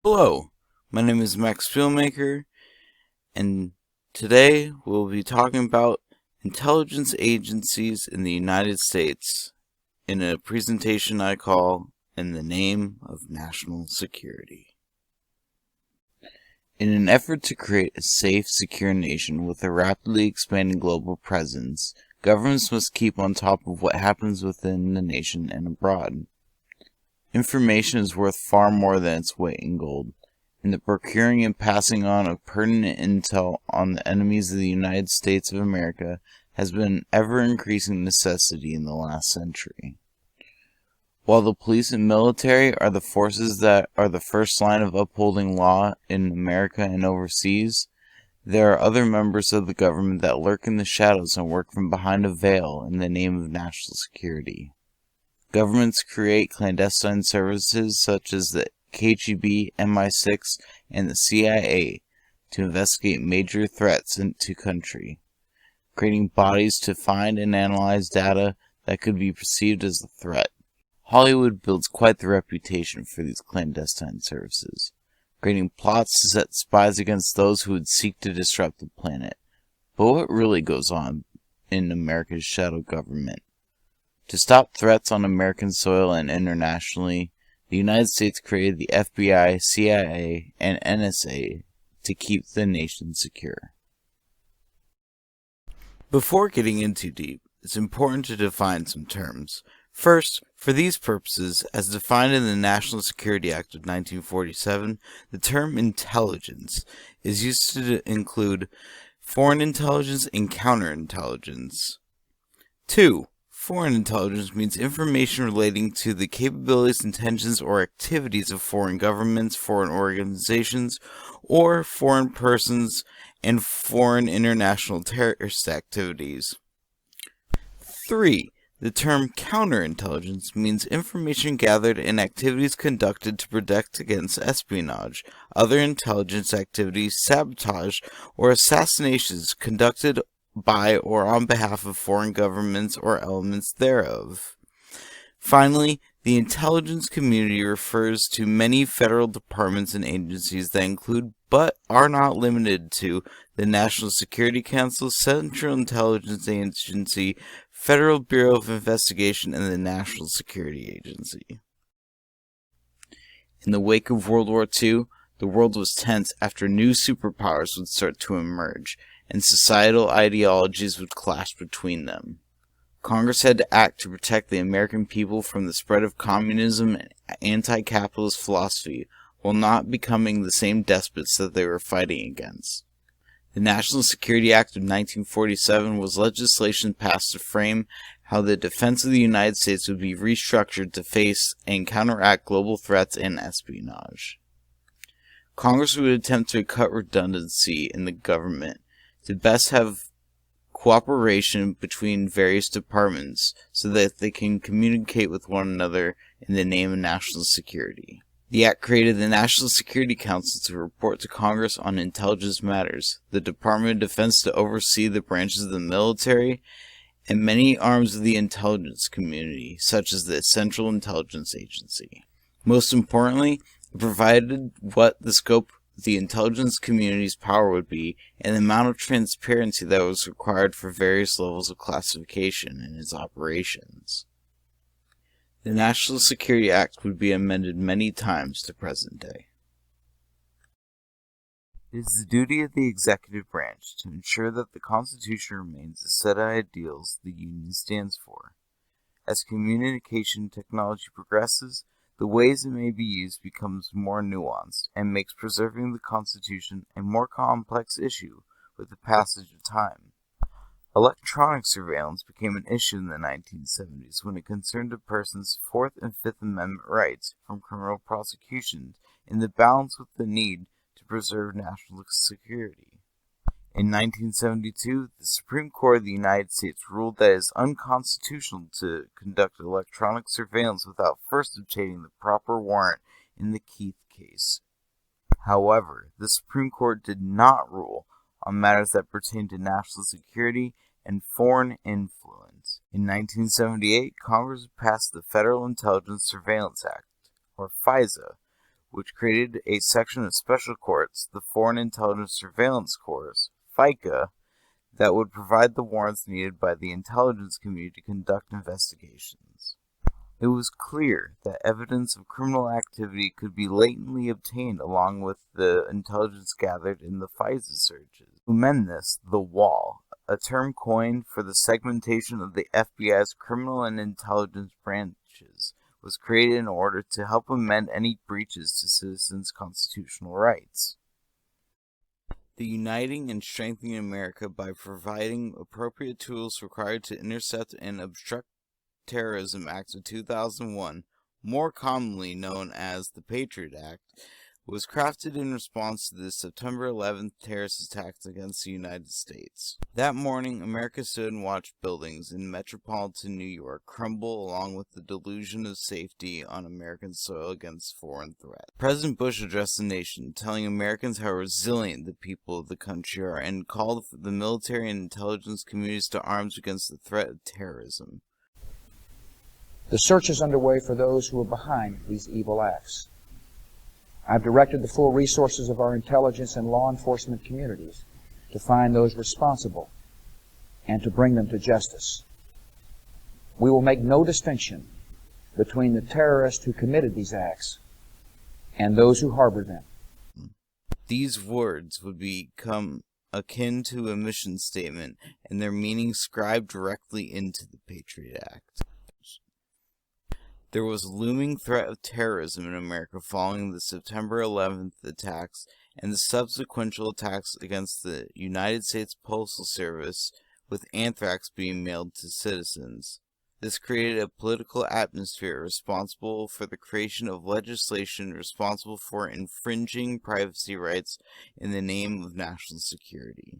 Hello, my name is Max Spielmaker, and today we'll be talking about intelligence agencies in the United States in a presentation I call In the Name of National Security. In an effort to create a safe, secure nation with a rapidly expanding global presence, governments must keep on top of what happens within the nation and abroad. Information is worth far more than its weight in gold, and the procuring and passing on of pertinent intel on the enemies of the United States of America has been an ever-increasing necessity in the last century. While the police and military are the forces that are the first line of upholding law in America and overseas, there are other members of the government that lurk in the shadows and work from behind a veil in the name of national security. Governments create clandestine services such as the KGB, MI6, and the CIA to investigate major threats to country, creating bodies to find and analyze data that could be perceived as a threat. Hollywood builds quite the reputation for these clandestine services, creating plots to set spies against those who would seek to disrupt the planet. But what really goes on in America's shadow government? To stop threats on American soil and internationally, the United States created the FBI, CIA, and NSA to keep the nation secure. Before getting in too deep, it's important to define some terms. First, for these purposes, as defined in the National Security Act of 1947, the term intelligence is used to include foreign intelligence and counterintelligence. 2. Foreign intelligence means information relating to the capabilities, intentions, or activities of foreign governments, foreign organizations, or foreign persons, and foreign international terrorist activities. 3. The term counterintelligence means information gathered and activities conducted to protect against espionage, other intelligence activities, sabotage, or assassinations conducted by or on behalf of foreign governments or elements thereof. Finally, the intelligence community refers to many federal departments and agencies that include but are not limited to the National Security Council, Central Intelligence Agency, Federal Bureau of Investigation, and the National Security Agency. In the wake of World War II, the world was tense after new superpowers would start to emerge, and societal ideologies would clash between them. Congress had to act to protect the American people from the spread of communism and anti-capitalist philosophy, while not becoming the same despots that they were fighting against. The National Security Act of 1947 was legislation passed to frame how the defense of the United States would be restructured to face and counteract global threats and espionage. Congress would attempt to cut redundancy in the government to best have cooperation between various departments so that they can communicate with one another in the name of national security. The Act created the National Security Council to report to Congress on intelligence matters, the Department of Defense to oversee the branches of the military, and many arms of the intelligence community, such as the Central Intelligence Agency. Most importantly, it provided what the scope of the intelligence community's power would be and the amount of transparency that was required for various levels of classification in its operations. The National Security Act would be amended many times to present day. It is the duty of the executive branch to ensure that the Constitution remains the set of ideals the Union stands for. As communication technology progresses, the ways it may be used becomes more nuanced and makes preserving the Constitution a more complex issue with the passage of time. Electronic surveillance became an issue in the 1970s when it concerned a person's Fourth and Fifth Amendment rights from criminal prosecution in the balance with the need to preserve national security. In 1972, the Supreme Court of the United States ruled that it is unconstitutional to conduct electronic surveillance without first obtaining the proper warrant in the Keith case. However, the Supreme Court did not rule on matters that pertain to national security and foreign influence. In 1978, Congress passed the Federal Intelligence Surveillance Act, or FISA, which created a section of special courts, the Foreign Intelligence Surveillance Courts, FICA, that would provide the warrants needed by the intelligence community to conduct investigations. It was clear that evidence of criminal activity could be latently obtained along with the intelligence gathered in the FISA searches. To amend this, the Wall, a term coined for the segmentation of the FBI's criminal and intelligence branches, was created in order to help amend any breaches to citizens' constitutional rights. The Uniting and Strengthening America by providing appropriate tools required to intercept and obstruct Terrorism Act of 2001, more commonly known as the Patriot Act, was crafted in response to the September 11th terrorist attacks against the United States. That morning, America stood and watched buildings in metropolitan New York crumble along with the delusion of safety on American soil against foreign threat. President Bush addressed the nation, telling Americans how resilient the people of the country are and called for the military and intelligence communities to arms against the threat of terrorism. The search is underway for those who are behind these evil acts. I've directed the full resources of our intelligence and law enforcement communities to find those responsible and to bring them to justice. We will make no distinction between the terrorists who committed these acts and those who harbored them. These words would become akin to a mission statement and their meaning scribed directly into the Patriot Act. There was a looming threat of terrorism in America following the September 11th attacks and the subsequent attacks against the United States Postal Service, with anthrax being mailed to citizens. This created a political atmosphere responsible for the creation of legislation responsible for infringing privacy rights in the name of national security.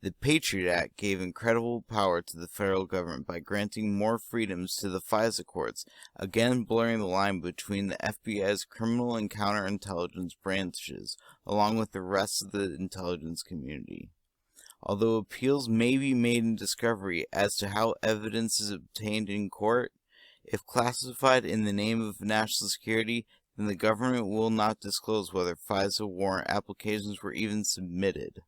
The Patriot Act gave incredible power to the federal government by granting more freedoms to the FISA courts, again blurring the line between the FBI's criminal and counterintelligence branches, along with the rest of the intelligence community. Although appeals may be made in discovery as to how evidence is obtained in court, if classified in the name of national security, then the government will not disclose whether FISA warrant applications were even submitted.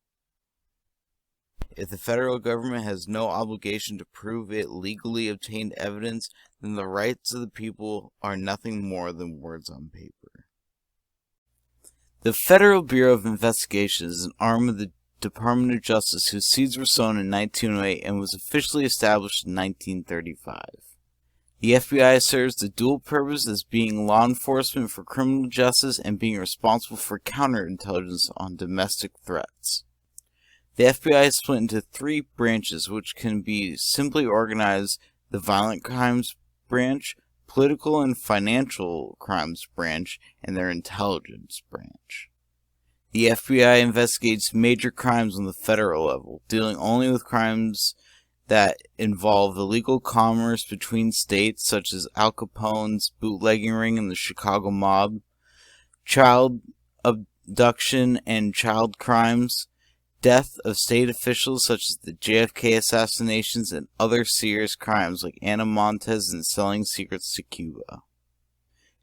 If the federal government has no obligation to prove it legally obtained evidence, then the rights of the people are nothing more than words on paper. The Federal Bureau of Investigation is an arm of the Department of Justice whose seeds were sown in 1908 and was officially established in 1935. The FBI serves the dual purpose as being law enforcement for criminal justice and being responsible for counterintelligence on domestic threats. The FBI is split into three branches, which can be simply organized: the Violent Crimes Branch, Political and Financial Crimes Branch, and their Intelligence Branch. The FBI investigates major crimes on the federal level, dealing only with crimes that involve illegal commerce between states, such as Al Capone's bootlegging ring and the Chicago mob, child abduction and child crimes, death of state officials such as the JFK assassinations, and other serious crimes like Ana Montes and selling secrets to Cuba.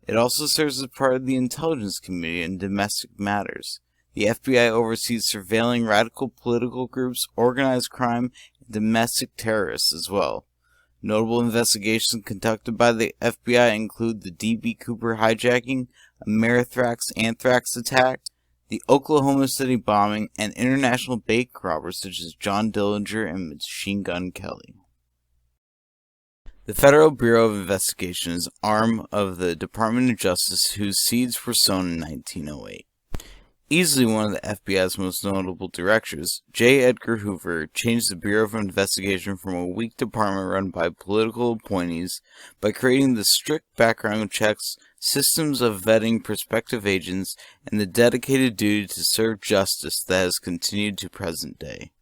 It also serves as part of the intelligence community in domestic matters. The FBI oversees surveilling radical political groups, organized crime, and domestic terrorists as well. Notable investigations conducted by the FBI include the D.B. Cooper hijacking, Amerithrax anthrax attack, the Oklahoma City bombing, and international bank robbers such as John Dillinger and Machine Gun Kelly. The Federal Bureau of Investigation is an arm of the Department of Justice whose seeds were sown in 1908. Easily one of the FBI's most notable directors, J. Edgar Hoover changed the Bureau of Investigation from a weak department run by political appointees by creating the strict background checks, systems of vetting prospective agents, and the dedicated duty to serve justice that has continued to present day.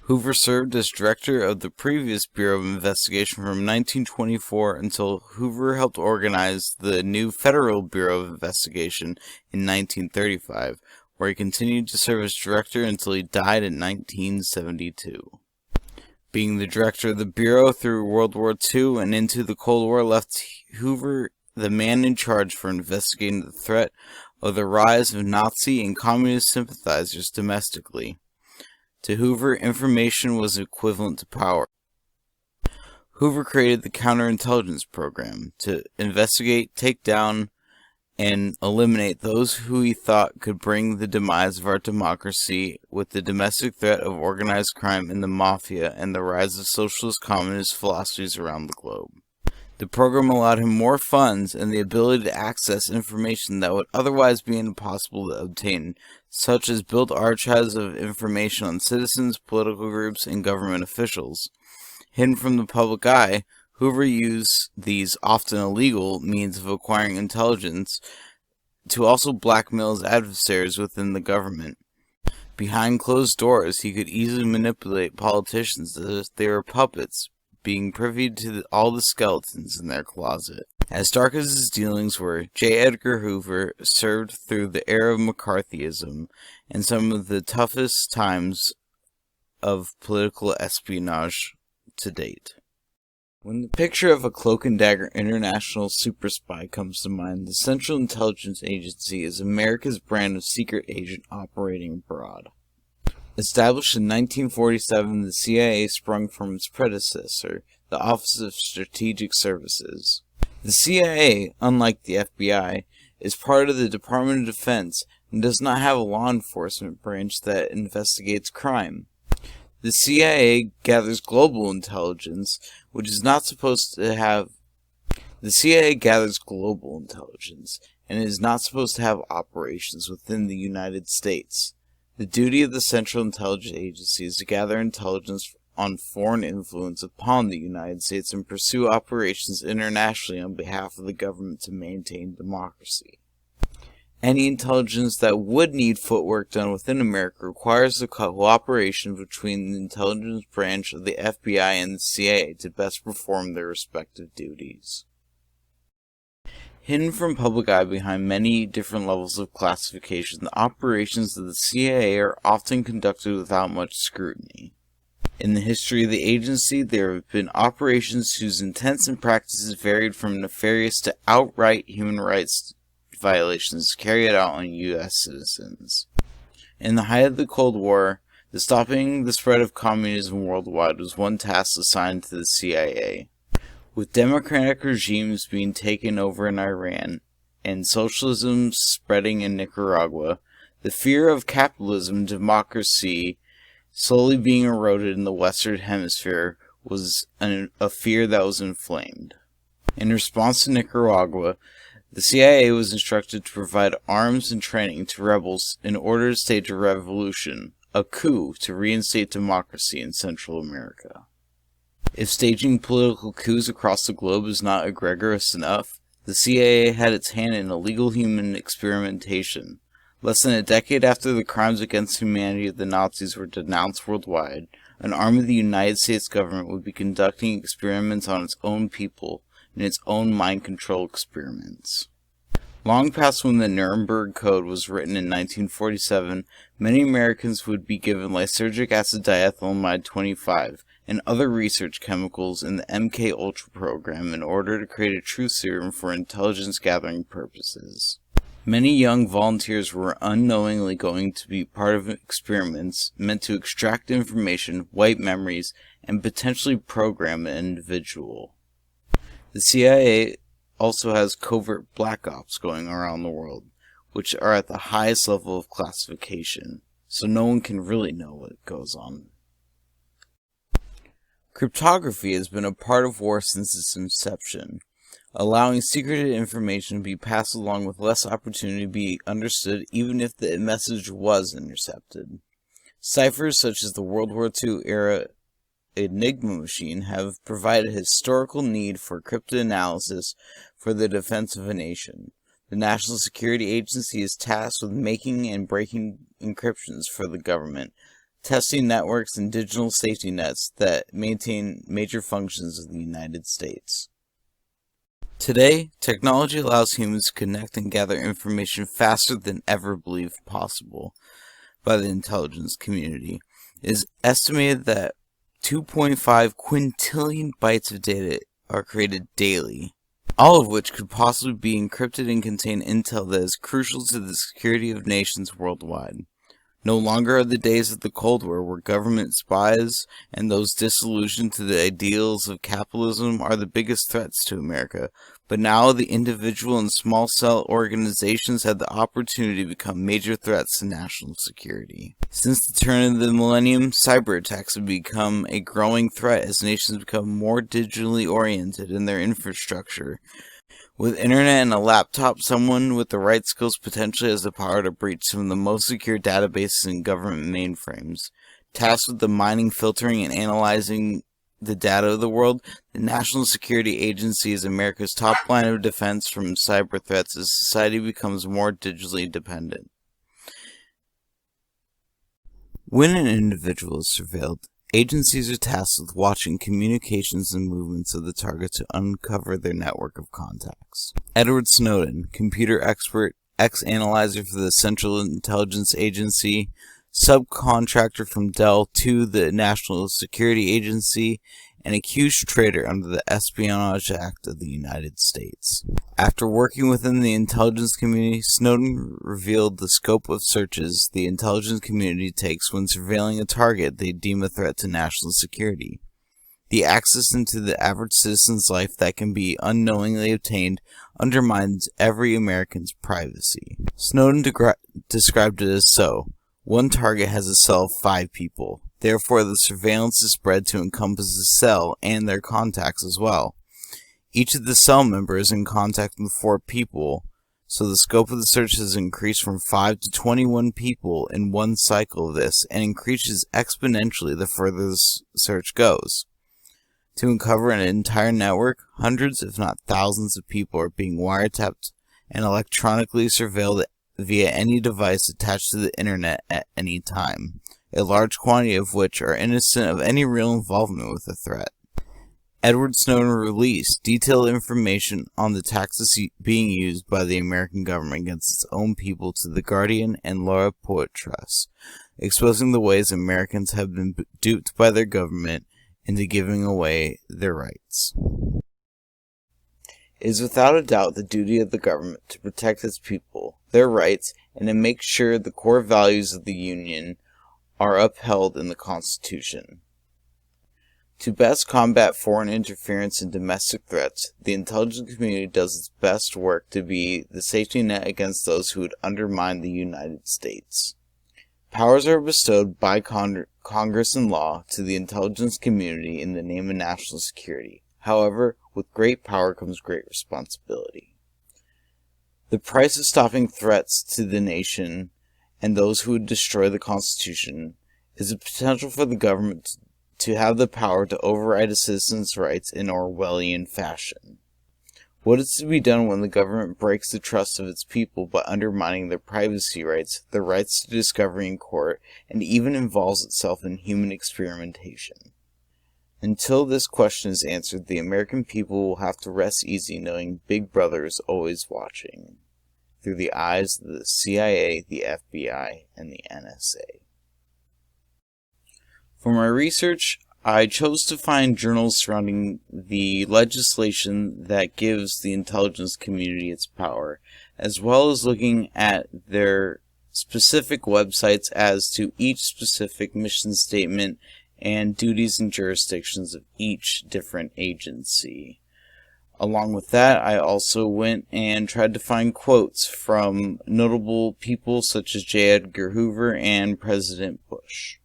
Hoover served as director of the previous Bureau of Investigation from 1924 until Hoover helped organize the new Federal Bureau of Investigation in 1935, where he continued to serve as director until he died in 1972. Being the director of the Bureau through World War II and into the Cold War left Hoover the man in charge for investigating the threat of the rise of Nazi and communist sympathizers domestically. To Hoover, information was equivalent to power. Hoover created the Counterintelligence Program to investigate, take down, and eliminate those who he thought could bring the demise of our democracy, with the domestic threat of organized crime and the mafia and the rise of socialist communist philosophies around the globe. The program allowed him more funds and the ability to access information that would otherwise be impossible to obtain, such as built archives of information on citizens, political groups, and government officials. Hidden from the public eye, Hoover used these often illegal means of acquiring intelligence to also blackmail his adversaries within the government. Behind closed doors, he could easily manipulate politicians as if they were puppets, being privy to all the skeletons in their closet. As dark as his dealings were, J. Edgar Hoover served through the era of McCarthyism and some of the toughest times of political espionage to date. When the picture of a cloak and dagger international super spy comes to mind, the Central Intelligence Agency is America's brand of secret agent operating abroad. Established in 1947, the CIA sprung from its predecessor, the Office of Strategic Services. The CIA, unlike the FBI, is part of the Department of Defense and does not have a law enforcement branch that investigates crime. The CIA gathers global intelligence, which is not supposed to have... The CIA gathers global intelligence, and is not supposed to have operations within the United States. The duty of the Central Intelligence Agency is to gather intelligence on foreign influence upon the United States and pursue operations internationally on behalf of the government to maintain democracy. Any intelligence that would need footwork done within America requires the cooperation between the intelligence branch of the FBI and the CIA to best perform their respective duties. Hidden from public eye behind many different levels of classification, the operations of the CIA are often conducted without much scrutiny. In the history of the agency, there have been operations whose intents and practices varied from nefarious to outright human rights violations carried out on U.S. citizens. In the height of the Cold War, the stopping the spread of communism worldwide was one task assigned to the CIA. With democratic regimes being taken over in Iran and socialism spreading in Nicaragua, the fear of capitalism and democracy slowly being eroded in the Western Hemisphere was a fear that was inflamed. In response to Nicaragua, the CIA was instructed to provide arms and training to rebels in order to stage a revolution, a coup to reinstate democracy in Central America. If staging political coups across the globe is not egregious enough, the CIA had its hand in illegal human experimentation. Less than a decade after the crimes against humanity of the Nazis were denounced worldwide, an arm of the United States government would be conducting experiments on its own people in its own mind control experiments. Long past when the Nuremberg Code was written in 1947, many Americans would be given lysergic acid diethylamide 25 and other research chemicals in the MK Ultra program in order to create a truth serum for intelligence gathering purposes. Many young volunteers were unknowingly going to be part of experiments meant to extract information, wipe memories, and potentially program an individual. The CIA also has covert black ops going around the world, which are at the highest level of classification, so no one can really know what goes on. Cryptography has been a part of war since its inception, allowing secreted information to be passed along with less opportunity to be understood even if the message was intercepted. Ciphers such as the World War II era Enigma machine have provided a historical need for cryptanalysis for the defense of a nation. The National Security Agency is tasked with making and breaking encryptions for the government, testing networks and digital safety nets that maintain major functions of the United States. Today, technology allows humans to connect and gather information faster than ever believed possible by the intelligence community. It is estimated that 2.5 quintillion bytes of data are created daily. all of which could possibly be encrypted and contain intel that is crucial to the security of nations worldwide. No longer are the days of the Cold War where government spies and those disillusioned to the ideals of capitalism are the biggest threats to America, but now the individual and small cell organizations have the opportunity to become major threats to national security. Since the turn of the millennium, cyber attacks have become a growing threat as nations become more digitally oriented in their infrastructure. With internet and a laptop, someone with the right skills potentially has the power to breach some of the most secure databases in government mainframes. Tasked with the mining, filtering, and analyzing the data of the world, the National Security Agency is America's top line of defense from cyber threats as society becomes more digitally dependent. When an individual is surveilled, agencies are tasked with watching communications and movements of the target to uncover their network of contacts. Edward Snowden, computer expert, ex-analyzer for the Central Intelligence Agency, subcontractor from Dell to the National Security Agency, and accused traitor under the Espionage Act of the United States. After working within the intelligence community, Snowden revealed the scope of searches the intelligence community takes when surveilling a target they deem a threat to national security. The access into the average citizen's life that can be unknowingly obtained undermines every American's privacy. Snowden described it as so. One target has a cell of 5 people. Therefore, the surveillance is spread to encompass the cell and their contacts as well. Each of the cell members is in contact with 4 people, so the scope of the search has increased from 5 to 21 people in one cycle of this, and increases exponentially the further the search goes. To uncover an entire network, hundreds if not thousands of people are being wiretapped and electronically surveilled via any device attached to the internet at any time, a large quantity of which are innocent of any real involvement with the threat. Edward Snowden released detailed information on the tactics being used by the American government against its own people to The Guardian and Laura Poitras, exposing the ways Americans have been duped by their government into giving away their rights. It is without a doubt the duty of the government to protect its people, their rights, and to make sure the core values of the Union are upheld in the Constitution. To best combat foreign interference and domestic threats, the intelligence community does its best work to be the safety net against those who would undermine the United States. Powers are bestowed by Congress and law to the intelligence community in the name of national security. However, with great power comes great responsibility. The price of stopping threats to the nation and those who would destroy the Constitution is the potential for the government to have the power to override a citizen's rights in Orwellian fashion. What is to be done when the government breaks the trust of its people by undermining their privacy rights, their rights to discovery in court, and even involves itself in human experimentation? Until this question is answered, the American people will have to rest easy knowing Big Brother is always watching, through the eyes of the CIA, the FBI, and the NSA. For my research, I chose to find journals surrounding the legislation that gives the intelligence community its power, as well as looking at their specific websites as to each specific mission statement and duties and jurisdictions of each different agency. Along with that, I also went and tried to find quotes from notable people such as J. Edgar Hoover and President Bush.